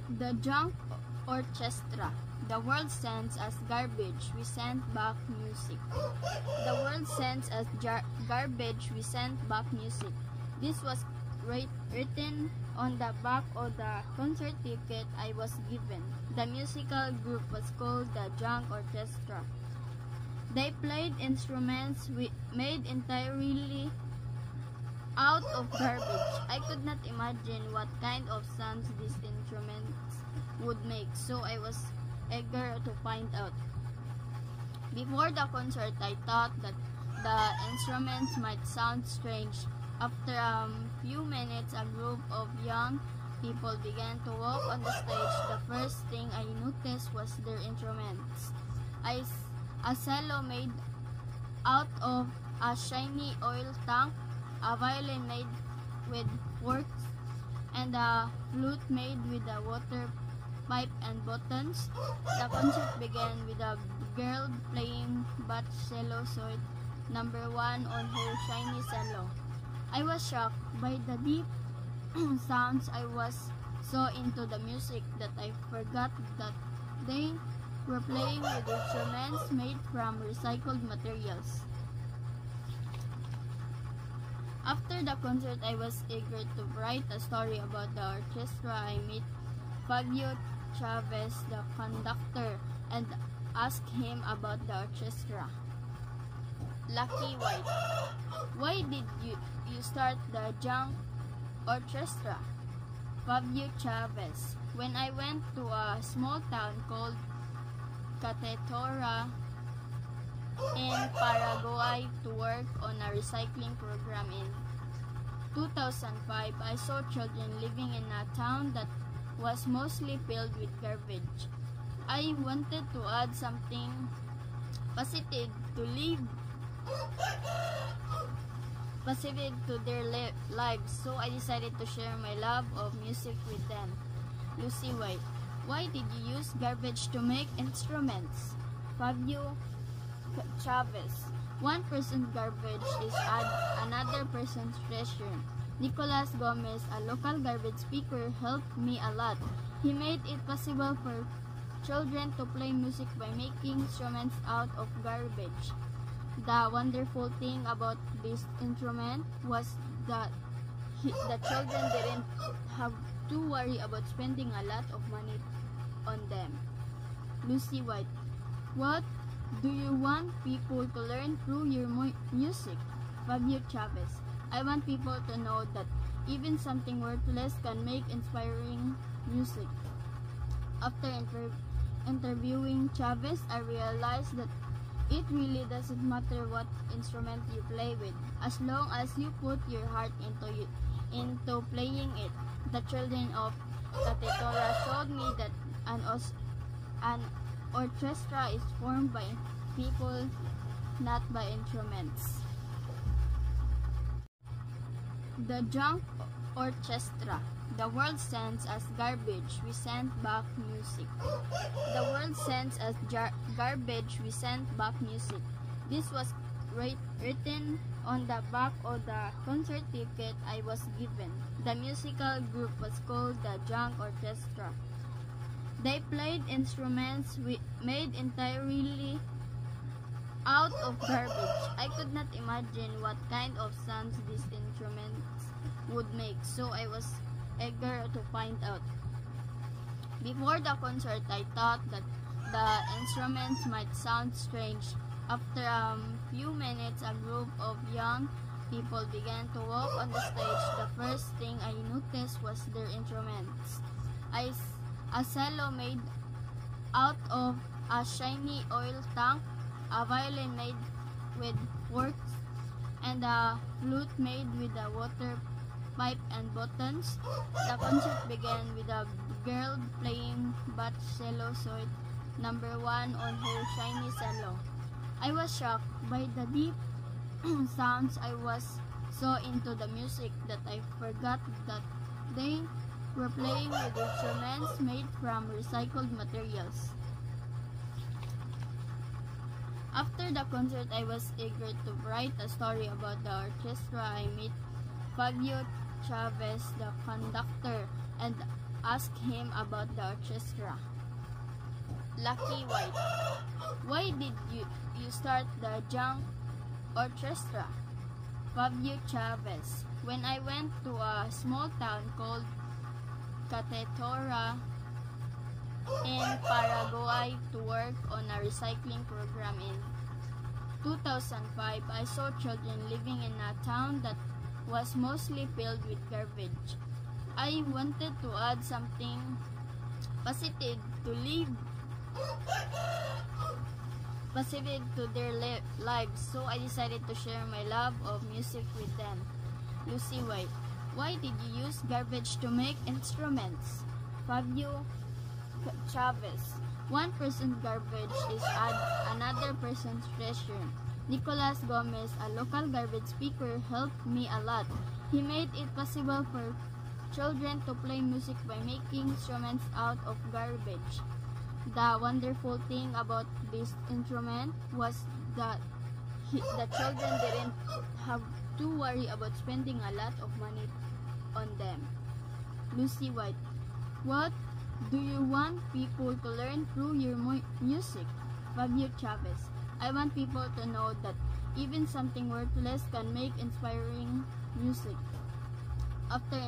The junk orchestra. The world sends us garbage, we send back music. The world sends us garbage, we send back music. This was written on the back of the concert ticket I was given. The musical group was called the Junk Orchestra. They played instruments made entirely out of garbage. I could not imagine what kind of sounds these instruments would make, so I was eager to find out. Before the concert, I thought that the instruments might sound strange. After a few minutes, a group of young people began to walk on the stage. The first thing I noticed was their instruments. A cello made out of a shiny oil tank, a violin made with forks, and a flute made with a water pipe and buttons. The concert began with a girl playing Bach cello suite number 1 on her shiny cello. I was shocked by the deep sounds. I was so into the music that I forgot that they were playing with instruments made from recycled materials. After the concert, I was eager to write a story about the orchestra. I met Fabio Chavez, the conductor, and asked him about the orchestra. Lucky White. Why did you start the Junk Orchestra? Fabio Chavez. When I went to a small town called Catetora in Paraguay to work on a recycling program in 2005, I saw children living in a town that was mostly filled with garbage. I wanted to add something positive to their lives, so I decided to share my love of music with them. Lucy White. Why did you use garbage to make instruments? Fabio Chavez. One person's garbage is another person's treasure. Nicolas Gomez, a local garbage picker, helped me a lot. He made it possible for children to play music by making instruments out of garbage. The wonderful thing about this instrument was that the children didn't have to worry about spending a lot of money on them. Lucy White. What do you want people to learn through your music? Fabio Chavez. I want people to know that even something worthless can make inspiring music. After interviewing Chavez, I realized that it really doesn't matter what instrument you play with, as long as you put your heart into playing it. The children of Catetora showed me that an orchestra is formed by people, not by instruments. The Junk Orchestra. The world sends us garbage, we send back music. The world sends us garbage, we send back music. This was written on the back of the concert ticket I was given. The musical group was called the Junk Orchestra. They played instruments made entirely out of garbage. I could not imagine what kind of sounds these instruments would make, so I was eager to find out. Before the concert, I thought that the instruments might sound strange. After a few minutes, a group of young people began to walk on the stage. The first thing I noticed was their instruments. A cello made out of a shiny oil tank, a violin made with forks, and a flute made with a water pipe and buttons. The concert began with a girl playing Bach cello suite number 1 on her shiny cello. I was shocked by the deep sounds. I was so into the music that I forgot that they were playing with instruments made from recycled materials. After the concert, I was eager to write a story about the orchestra. I met Fabio Chavez, the conductor, and asked him about the orchestra. Lucky White. Why did you start the Junk Orchestra? Fabio Chavez. When I went to a small town called Catetora in Paraguay to work on a recycling program in 2005, I saw children living in a town that was mostly filled with garbage. I wanted to add something positive to their lives, so I decided to share my love of music with them. Lucy White. Why did you use garbage to make instruments? Fabio Chavez. One person's garbage is another person's treasure. Nicolas Gomez, a local garbage picker, helped me a lot. He made it possible for children to play music by making instruments out of garbage. The wonderful thing about this instrument was that the children didn't have to worry about spending a lot of money on them. Lucy White. What do you want people to learn through your music? Fabio Chavez. I want people to know that even something worthless can make inspiring music. After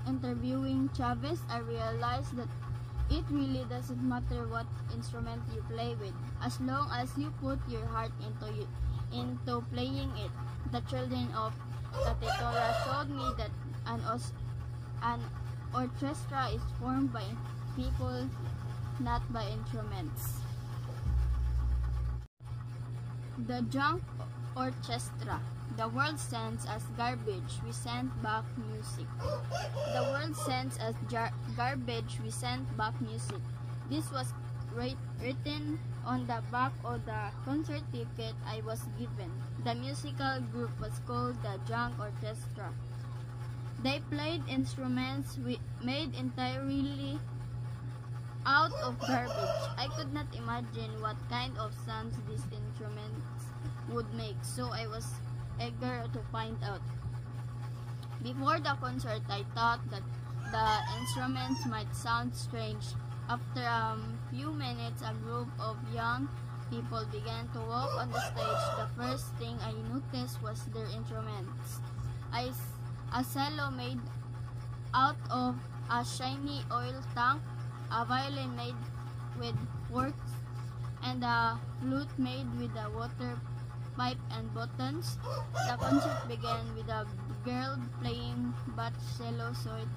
interviewing Chavez, I realized that it really doesn't matter what instrument you play with, as long as you put your heart into playing it. The children of Catetora showed me that an orchestra is formed by people, not by instruments. The Junk Orchestra. The world sends us garbage, we send back music. The world sends us garbage, we send back music. This was written on the back of the concert ticket I was given. The musical group was called the Junk Orchestra. They played instruments made entirely out of garbage. I could not imagine what kind of sounds these instruments would make, so I was eager to find out. Before the concert, I thought that the instruments might sound strange. After a few minutes, a group of young people began to walk on the stage. The first thing I noticed was their instruments. A cello made out of a shiny oil tank, a violin made with forks, and a flute made with a water pipe and buttons. The concert began with a girl playing Bach cello suite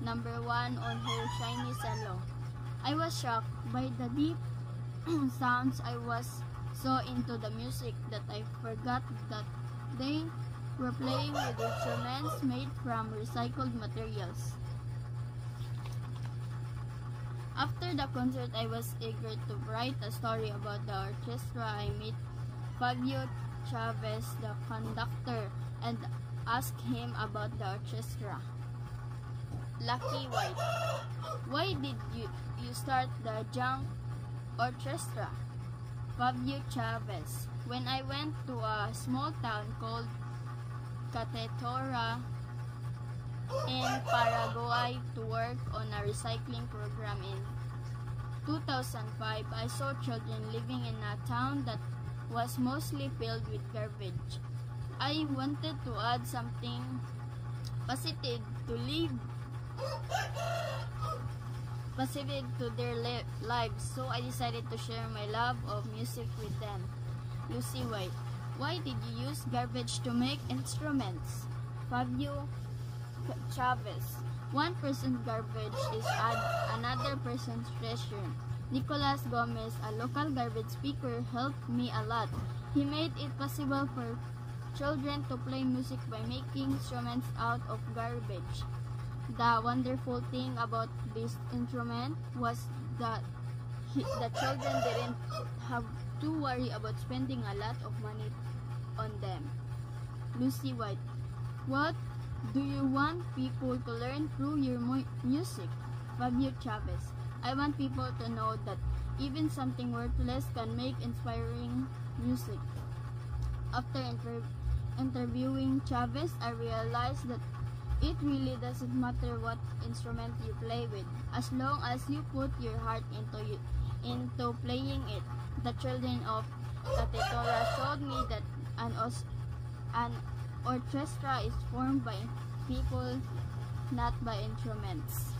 number 1 on her shiny cello. I was shocked by the deep sounds. I was so into the music that I forgot that they were playing with instruments made from recycled materials. After the concert, I was eager to write a story about the orchestra. I met Fabio Chavez, the conductor, and asked him about the orchestra. Lucky White. Why did you start the Junk Orchestra? Fabio Chavez. When I went to a small town called Catetora in Paraguay to work on a recycling program in 2005, I saw children living in a town that was mostly filled with garbage. I wanted to add something positive to their lives, so I decided to share my love of music with them. Lucy White. Why did you use garbage to make instruments? Fabio Chavez. One person's garbage is another person's treasure. Nicolas Gomez, a local garbage picker, helped me a lot. He made it possible for children to play music by making instruments out of garbage. The wonderful thing about this instrument was that the children didn't have to worry about spending a lot of money on them. Lucy White. What do you want people to learn through your music? Fabio Chavez. I want people to know that even something worthless can make inspiring music. After interviewing Chavez, I realized that It really doesn't matter what instrument you play with, as long as you put your heart into playing it. The children of Katetora showed me that an orchestra is formed by people, not by instruments.